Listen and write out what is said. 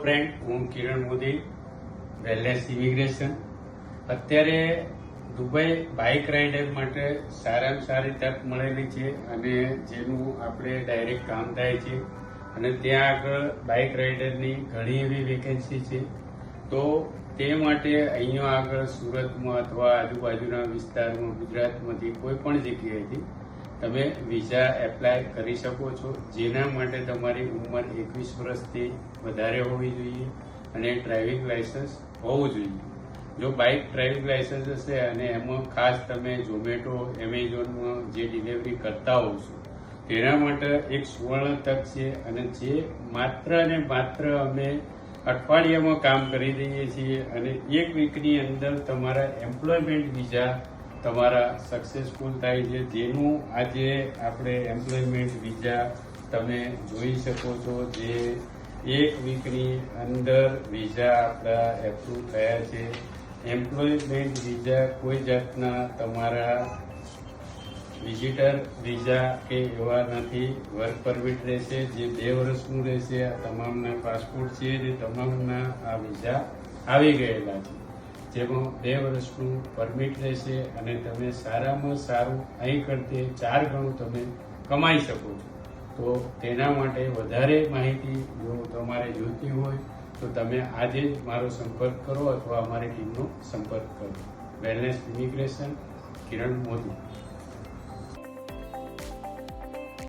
Friend, હું કિરણ Modi, wellness immigration. અત્યારે Dubai bike rider માટે સારામાં સારી તક મળેલી છે અને જેનું આપણે ડાયરેક્ટ કામ થાય છે અને ત્યાં આગળ બાઇક રાઇડરની ઘણી એવી વેકેન્સી છે. તો તે માટે અહીંયા આગળ સુરતમાં અથવા આજુબાજુના વિસ્તારમાં ગુજરાતમાંથી કોઈ પણ જગ્યાએથી તમે વિઝા એપ્લાય કરી શકો છો, જેના માટે તમારી ઉંમર 21 વર્ષથી વધારે હોવી જોઈએ અને ડ્રાઇવિંગ લાયસન્સ હોવું જોઈએ. જો બાઇક ડ્રાઇવિંગ લાયસન્સ હશે અને એમાં ખાસ તમે ઝોમેટો, એમેઝોનમાં જે ડિલિવરી કરતા હોવ છો તેના માટે એક સુવર્ણ તક છે અને જે માત્ર ને માત્ર અમે અઠવાડિયામાં કામ કરી દઈએ છીએ અને એક વીકની અંદર તમારા એમ્પ્લોયમેન્ટ વિઝા તમારા સક્સેસફુલ થાય છે, જેનું આજે આપણે એમ્પ્લોયમેન્ટ વિઝા તમે જોઈ શકો છો. જે એક વીકની અંદર વિઝા આપણા એપ્રુવ થયા છે. એમ્પ્લોયમેન્ટ વિઝા કોઈ જાતના તમારા વિઝિટર વિઝા કે એવા નથી. વર્ક પરમિટ રહેશે, જે 2 વર્ષનું રહેશે. આ તમામના પાસપોર્ટ છે, જે તમામના આ વિઝા આવી ગયેલા છે, જેમાં 2 વર્ષનું પરમિટ રહેશે અને તમે સારામાં સારું અહીં કરતે 4 ગણું તમે કમાઈ શકો છો. તો તેના માટે વધારે માહિતી જો તમારે જોઈતી હોય તો તમે આજે જ મારો સંપર્ક કરો અથવા અમારી ટીમનો સંપર્ક કરો. વેલનેસ ઇમિગ્રેશન, કિરણ મોદી.